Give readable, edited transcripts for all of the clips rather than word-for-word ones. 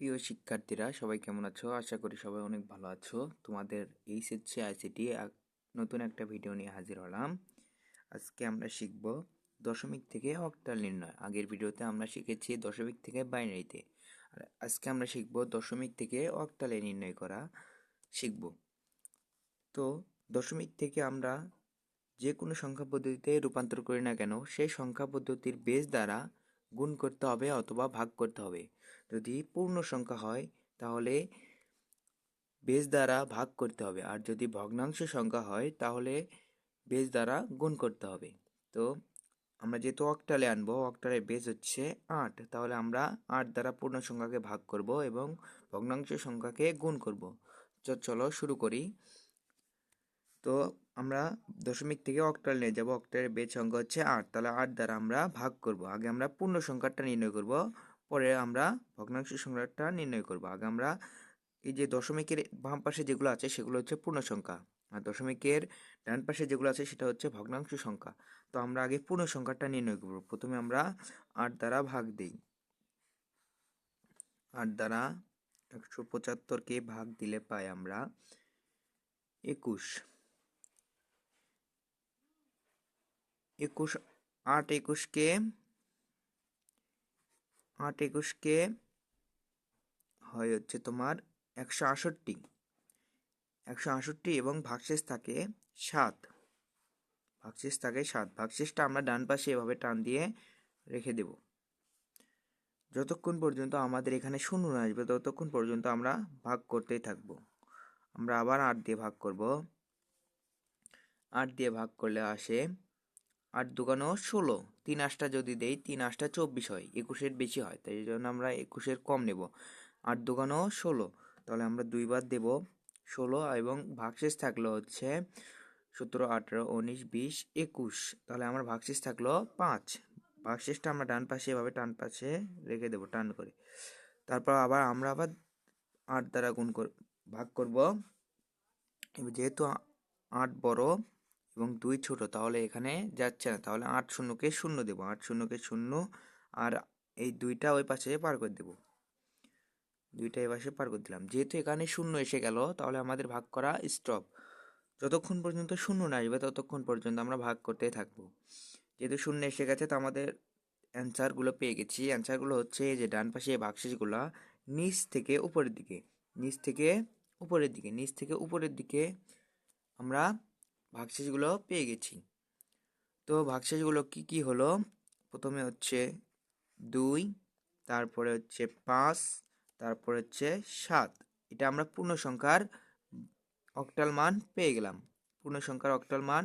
প্রিয় শিক্ষার্থীরা সবাই কেমন আছো? আশা করি সবাই অনেক ভালো আছো। তোমাদের এইচএসসি আইসিটি নতুন একটা ভিডিও নিয়ে হাজির হলাম। আজকে আমরা শিখব দশমিক থেকে অক্টাল নির্ণয়। আগের ভিডিওতে আমরা শিখেছি দশমিক থেকে বাইনারিতে, আর আজকে আমরা শিখব দশমিক থেকে অক্টালে নির্ণয় করা শিখব। তো দশমিক থেকে আমরা যে কোনো সংখ্যা পদ্ধতিতে রূপান্তর করি না কেন, সেই সংখ্যা পদ্ধতির বেস দ্বারা গুণ করতে হবে অথবা ভাগ করতে হবে। যদি পূর্ণ সংখ্যা হয় তাহলে বেস দ্বারা ভাগ করতে হবে, আর যদি ভগ্নাংশ সংখ্যা হয় তাহলে বেস দ্বারা গুণ করতে হবে। তো আমরা যেহেতু অক্টালে আনবো, অক্টালের বেস হচ্ছে 8, তাহলে আমরা 8 দ্বারা পূর্ণ সংখ্যাকে ভাগ করব এবং ভগ্নাংশ সংখ্যাকে গুণ করব। চলো শুরু করি। তো আমরা দশমিক থেকে অক্টাল নিয়ে যাব। অক্টালের বেস সংখ্যা হচ্ছে 8, তাহলে 8 দ্বারা আমরা ভাগ করব। আগে আমরা পূর্ণ সংখ্যাটা নির্ণয় করব, পরে আমরা ভগ্নাংশ সংখ্যাটা নির্ণয় করব। আগে আমরা এই যে দশমিকের বাম পাশে যেগুলো আছে সেগুলো হচ্ছে পূর্ণ সংখ্যা, আর দশমিকের ডান পাশে যেগুলো আছে সেটা হচ্ছে ভগ্নাংশ সংখ্যা। তো আমরা আগে পূর্ণ সংখ্যাটা নির্ণয় করব। প্রথমে আমরা 8 দ্বারা ভাগ দিই। 8 দ্বারা 175কে ভাগ দিলে পাই আমরা 21। 8 21কে হয় হচ্ছে তোমার 168 এবং ভাগশেষ থাকে 7। ভাগশেষটা আমরা ডান পাশে এভাবে টান দিয়ে রেখে দেব। যতক্ষণ পর্যন্ত আমাদের এখানে শূন্য না আসবে ততক্ষণ পর্যন্ত আমরা ভাগ করতেই থাকব। আমরা আবার 8 দিয়ে ভাগ করব। 8 দিয়ে ভাগ করলে আসে 8 দুগুণ 16। 3 8টা যদি দেই 3 8টা 24 হয়, 21-এর বেশি হয়, তাই জন্য আমরা 21-এর কম নেব। 8 দুগুণ 16, তাহলে আমরা 2 বার দেব 16, এবং ভাগশেষ থাকলো হচ্ছে 17 18 19 20 21, তাহলে আমার ভাগশেষ থাকলো 5। ভাগশেষটা আমরা ডান পাশে এভাবে টান পাশে রেখে দেব টান করে। তারপর আমরা আবার 8 দ্বারা ভাগ করব। যেহেতু 8 বড় এবং 2 ছোট, তাহলে এখানে যাচ্ছে না, তাহলে 8 শূন্যকে 0 দেব। 8 শূন্যকে 0, আর এই 2টা ওই পাশে পার করে দেব। 2টা এই পাশে পার করে দিলাম। যেহেতু এখানে 0 এসে গেল, তাহলে আমাদের ভাগ করা স্টপ। যতক্ষণ পর্যন্ত 0 না আসবে ততক্ষণ পর্যন্ত আমরা ভাগ করতে থাকবো। যেহেতু 0 এসে গেছে, তো আমাদের অ্যান্সারগুলো পেয়ে গেছি। অ্যান্সারগুলো হচ্ছে যে ডান পাশে ভাগশেষগুলো নিচ থেকে উপরের দিকে, নিচ থেকে উপরের দিকে আমরা ভাগশেষগুলো পেয়ে গেছি। তো ভাগশেষগুলো কি হলো? প্রথমে হচ্ছে 2, তারপরে হচ্ছে 5, তারপরে হচ্ছে 7। এটা আমরা পূর্ণ সংখ্যার অক্টাল মান পেয়ে গেলাম। পূর্ণ সংখ্যার আমরা অক্টাল মান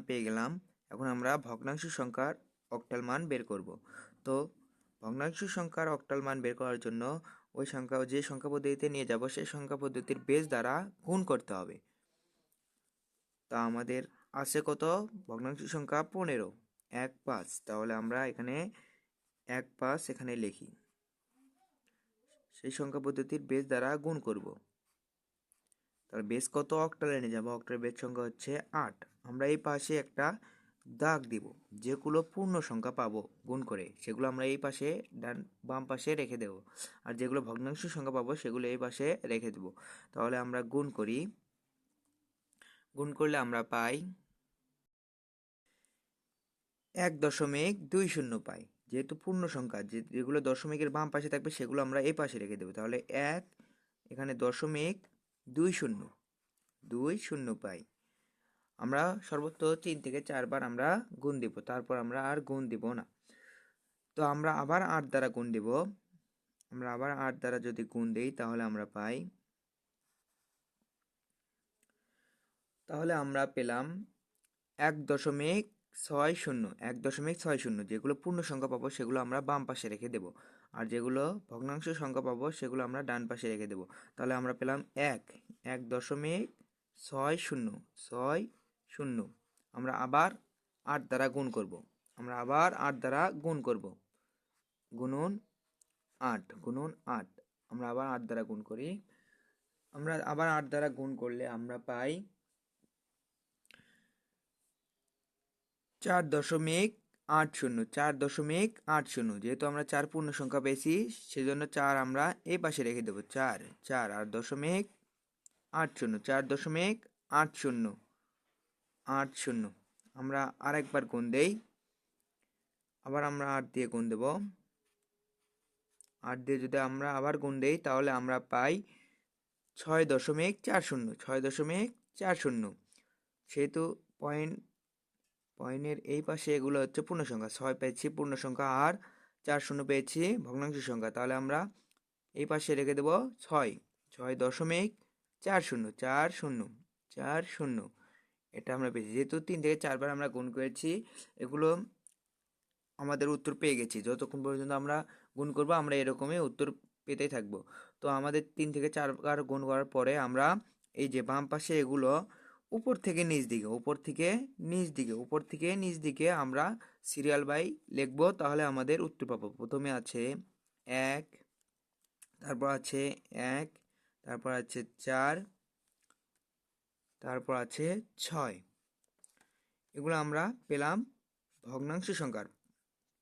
পেয়ে গেলাম। এখন আমরা ভগ্নাংশ সংখ্যার অক্টাল মান বের করব। তো ভগ্নাংশ সংখ্যার অক্টাল মান বের করার জন্য যে সংখ্যা পদ্ধতিতে নিয়ে যাব সেই সংখ্যা পদ্ধতির বেস দ্বারা গুণ করতে হবে। তা আমাদের আছে কত? ভগ্নাংশ সংখ্যা 15, 1 5, তাহলে আমরা এখানে 1 5 এখানে লিখি। সেই সংখ্যা পদ্ধতির বেস দ্বারা গুণ করব। তাহলে বেস কত? অক্টালে নিয়ে যাবো। অক্টালের বেস সংখ্যা হচ্ছে 8। আমরা এই পাশে একটা দাগ দিব। যেগুলো পূর্ণ সংখ্যা পাবো গুণ করে সেগুলো আমরা এই পাশে বাম পাশে রেখে দেব, আর যেগুলো ভগ্নাংশ সংখ্যা পাবো সেগুলো এই পাশে রেখে দেব। তাহলে আমরা গুণ করি। গুণ করলে আমরা পাই 1.20 পাই। যেহেতু পূর্ণ সংখ্যা, যেগুলো দশমিকের বাম পাশে থাকবে সেগুলো আমরা এই পাশে রেখে দেবো। তাহলে 1 এখানে 0.20 পাই। আমরা সর্বোচ্চ 3 থেকে 4 বার আমরা গুণ দিব, তারপর আমরা আর গুণ দিব না। তো আমরা আবার 8 দ্বারা গুণ দিব। আমরা আবার 8 দ্বারা যদি গুণ দেই তাহলে আমরা পেলাম 1.60। যেগুলো পূর্ণ সংখ্যা পাবো সেগুলো আমরা বাম পাশে রেখে দেব, আর যেগুলো ভগ্নাংশ সংখ্যা পাবো সেগুলো আমরা ডান পাশে রেখে দেব। তাহলে আমরা পেলাম 1.60। আমরা আবার 8 দ্বারা গুণ করব। গুণন 8 আমরা আবার 8 দ্বারা গুণ করি। আমরা আবার 8 দ্বারা গুণ করলে আমরা পাই 4.80, 4.80। যেহেতু আমরা 4 পূর্ণ সংখ্যা পেয়েছি, সেজন্য 4 আমরা এই পাশে রেখে দেবো। 4 4 আর 0.80, 4.80। আমরা আরেকবার গুণ দেই, আবার আমরা 8 দিয়ে গুণ দেব। 8 দিয়ে যদি আমরা আবার গুণ দেই তাহলে আমরা পাই 6.40, 6.40। সেহেতু পয়েন্টের এই পাশে এগুলো হচ্ছে পূর্ণ সংখ্যা। 6 পেয়েছি পূর্ণ সংখ্যা আর 4 শূন্য পেয়েছি ভগ্নাংশ সংখ্যা। তাহলে আমরা এই পাশে রেখে দেব 6, 6.40, এটা আমরা পেয়েছি। যেহেতু 3 থেকে 4 বার আমরা গুণ করেছি, এগুলো আমাদের উত্তর পেয়ে গেছি। যতক্ষণ পর্যন্ত আমরা গুণ করব আমরা এরকমই উত্তর পেতেই থাকবো। তো আমাদের 3 থেকে 4 বার গুণ করার পরে আমরা এই যে বাম পাশে এগুলো উপর থেকে নিচ দিকে আমরা সিরিয়াল বাই লিখবো, তাহলে আমাদের উত্তর পাবো। প্রথমে আছে 1, তারপর আছে 1, তারপর আছে 4, তারপর আছে 6। এগুলো আমরা পেলাম ভগ্নাংশ সংখ্যার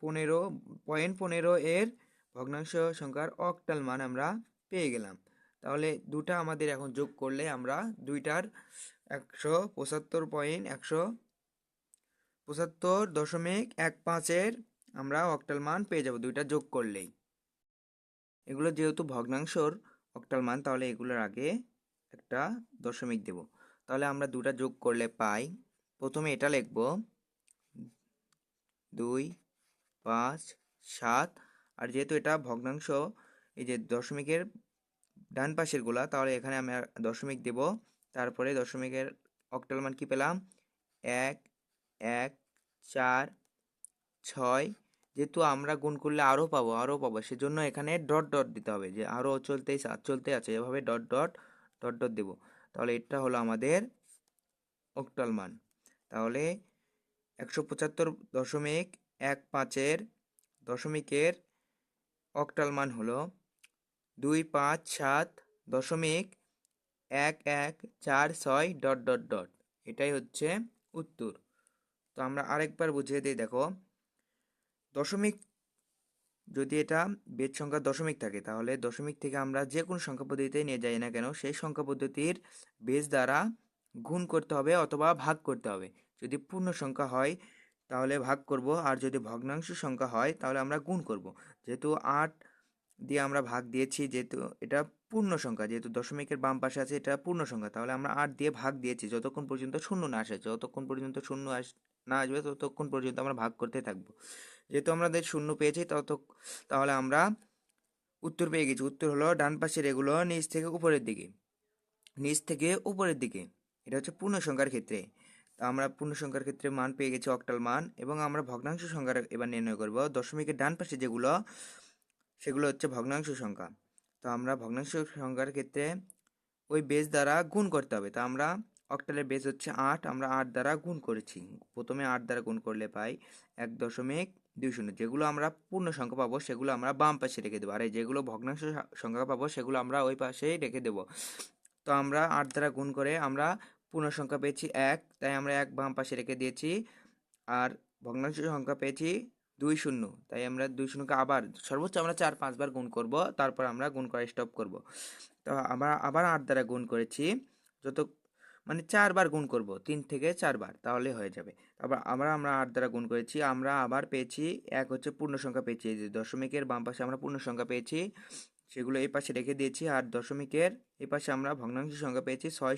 15.15 এর ভগ্নাংশ সংখ্যার অক্টাল মান আমরা পেয়ে গেলাম। তাহলে দুটা আমাদের এখন যোগ করলে আমরা দুইটার 175.15 আমরা অক্টাল মান পেয়ে যাব দুইটা যোগ করলেই। এগুলো যেহেতু ভগ্নাংশর অক্টাল মান, তাহলে এগুলোর আগে একটা দশমিক দেব। তাহলে আমরা দুটা যোগ করলে পাই, প্রথমে এটা লিখব 2, 5, 7। আর যেহেতু এটা ভগ্নাংশ, এই যে দশমিকের ডান পাশের গুলা, তাহলে এখানে আমি দশমিক দেব। তারপরে দশমিকের অক্টাল মান কি পেলাম 1, 1, 4, 6। যেহেতু আমরা গুণ করলে আরও পাবো, সেজন্য এখানে ডট ডট দিতে হবে, যে আরও চলতে আছে, এভাবে ডট ডট দেব। তাহলে এটা হলো আমাদের অক্টাল মান। তাহলে 175.15 দশমিকের অক্টাল মান হলো 257.1146 ডট ডট ডট। এটাই হচ্ছে উত্তর। তো আমরা আরেকবার বুঝিয়ে দিই, দেখো দশমিক যদি এটা বেদ সংখ্যার দশমিক থাকে, তাহলে দশমিক থেকে আমরা যে কোনো সংখ্যা পদ্ধতিতে নিয়ে যাই না কেন, সেই সংখ্যা পদ্ধতির বেজ দ্বারা গুণ করতে হবে অথবা ভাগ করতে হবে। যদি পূর্ণ সংখ্যা হয় তাহলে ভাগ করব, আর যদি ভগ্নাংশ সংখ্যা হয় তাহলে আমরা গুণ করব। যেহেতু 8 দিয়ে আমরা ভাগ দিয়েছি, যেহেতু এটা পূর্ণ সংখ্যা, যেহেতু দশমিকের বাম পাশে আছে এটা পূর্ণ সংখ্যা, তাহলে আমরা 8 দিয়ে ভাগ দিয়েছি যতক্ষণ পর্যন্ত শূন্য না আসে। যতক্ষণ পর্যন্ত শূন্য না আসবে ততক্ষণ পর্যন্ত আমরা ভাগ করতে থাকবো। যেহেতু আমাদের শূন্য পেয়েছি তাহলে আমরা উত্তর পেয়ে গেছি। উত্তর হলো ডান পাশের এগুলো নিচ থেকে উপরের দিকে। এটা হচ্ছে পূর্ণ সংখ্যার ক্ষেত্রে। তা আমরা পূর্ণ সংখ্যার ক্ষেত্রে মান পেয়ে গেছি অক্টাল মান, এবং আমরা ভগ্নাংশ সংখ্যার এবার নির্ণয় করব। দশমিকের ডান পাশে যেগুলো, সেগুলো হচ্ছে ভগ্নাংশ সংখ্যা। তো আমরা ভগ্নাংশ সংখ্যার ক্ষেত্রে ওই বেস দ্বারা গুণ করতে হবে। তা আমরা অক্টালের বেস হচ্ছে 8, আমরা 8 দ্বারা গুণ করেছি। প্রথমে 8 দ্বারা গুণ করলে পাই 1.20। যেগুলো আমরা পূর্ণ সংখ্যা পাবো সেগুলো আমরা বাম পাশে রেখে দেবো, আর যেগুলো ভগ্নাংশ সংখ্যা পাবো সেগুলো আমরা ওই পাশেই রেখে দেবো। তো আমরা 8 দ্বারা গুণ করে আমরা পূর্ণ সংখ্যা পেয়েছি 1, তাই আমরা 1 বাম পাশে রেখে দিয়েছি। আর ভগ্নাংশ সংখ্যা পেয়েছি 20, তাই আমরা 20কে আবার সর্বোচ্চ আমরা 4-5 বার গুণ করব, তারপর আমরা গুণ করা স্টপ করব। তো আমরা আবার 8 দ্বারা গুণ করেছি, মানে 4 বার গুণ করব, 3 থেকে 4 বার, তাহলে হয়ে যাবে। তারপর আমরা 8 দ্বারা গুণ করেছি, আমরা আবার পেয়েছি 1 হচ্ছে পূর্ণ সংখ্যা পেয়েছি। যে দশমিকের বাম পাশে আমরা পূর্ণ সংখ্যা পেয়েছি, সেগুলো এই পাশে রেখে দিয়েছি। আর দশমিকের এই পাশে আমরা ভগ্নাংশ সংখ্যা পেয়েছি 6,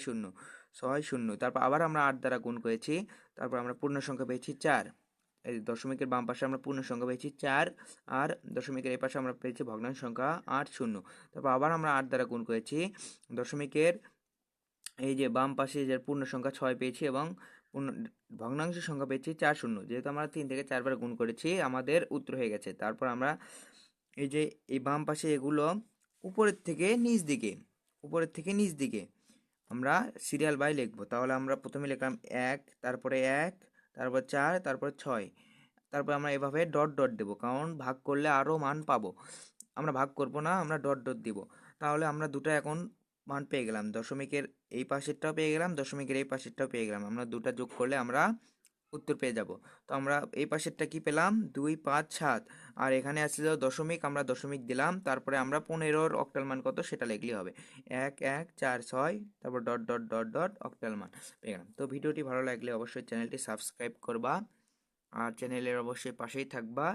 0। তারপর আবার আমরা 8 দ্বারা গুণ করেছি, তারপর আমরা পূর্ণ সংখ্যা পেয়েছি 4। এই দশমিকের বাম পাশে আমরা পূর্ণ সংখ্যা পেয়েছি 4, আর দশমিকের এই পাশে আমরা পেয়েছি ভগ্নাংশ সংখ্যা 8, 0। তারপর আবার আমরা 8 দ্বারা গুণ করেছি, দশমিকের এই যে বাম পাশে যে পূর্ণ সংখ্যা 6 পেয়েছি, এবং ভগ্নাংশ সংখ্যা পেয়েছি 4, 0। যেহেতু আমরা 3 থেকে 4 বার গুণ করেছি, আমাদের উত্তর হয়ে গেছে। তারপর আমরা এই যে এই বাম পাশে এগুলো উপরের থেকে নিচ দিকে আমরা সিরিয়াল বাই লিখবো। তাহলে আমরা প্রথমে লিখলাম 1, তারপরে 1, তারপর 4, তারপর 6। তারপর আমরা এভাবে ডট ডট দেবো, কারণ ভাগ করলে আরও মান পাবো। আমরা ভাগ করব না, আমরা ডট ডট দিব। তাহলে আমরা দুটো এখন মান পেয়ে গেলাম, দশমিকের এই পাশেরটাও পেয়ে গেলাম, দশমিকের এই পাশেরটাও পেয়ে গেলাম। আমরা দুটা যোগ করলে আমরা উত্তর পেয়ে যাব। তো আমরা এই পাশেরটা কি পেলাম, 2 5 7, আর এখানে আছে যে দশমিক, আমরা দশমিক দিলাম, তারপরে আমরা 15-র অক্টাল মান কত সেটা লিখলেই হবে, 1 1 4 6, তারপর dot dot dot dot octal মান পেয়ে গেলাম। তো ভিডিওটি ভালো লাগলে অবশ্যই চ্যানেলটি সাবস্ক্রাইব করবা আর চ্যানেলের অবশ্যই পাশেই থাকবা।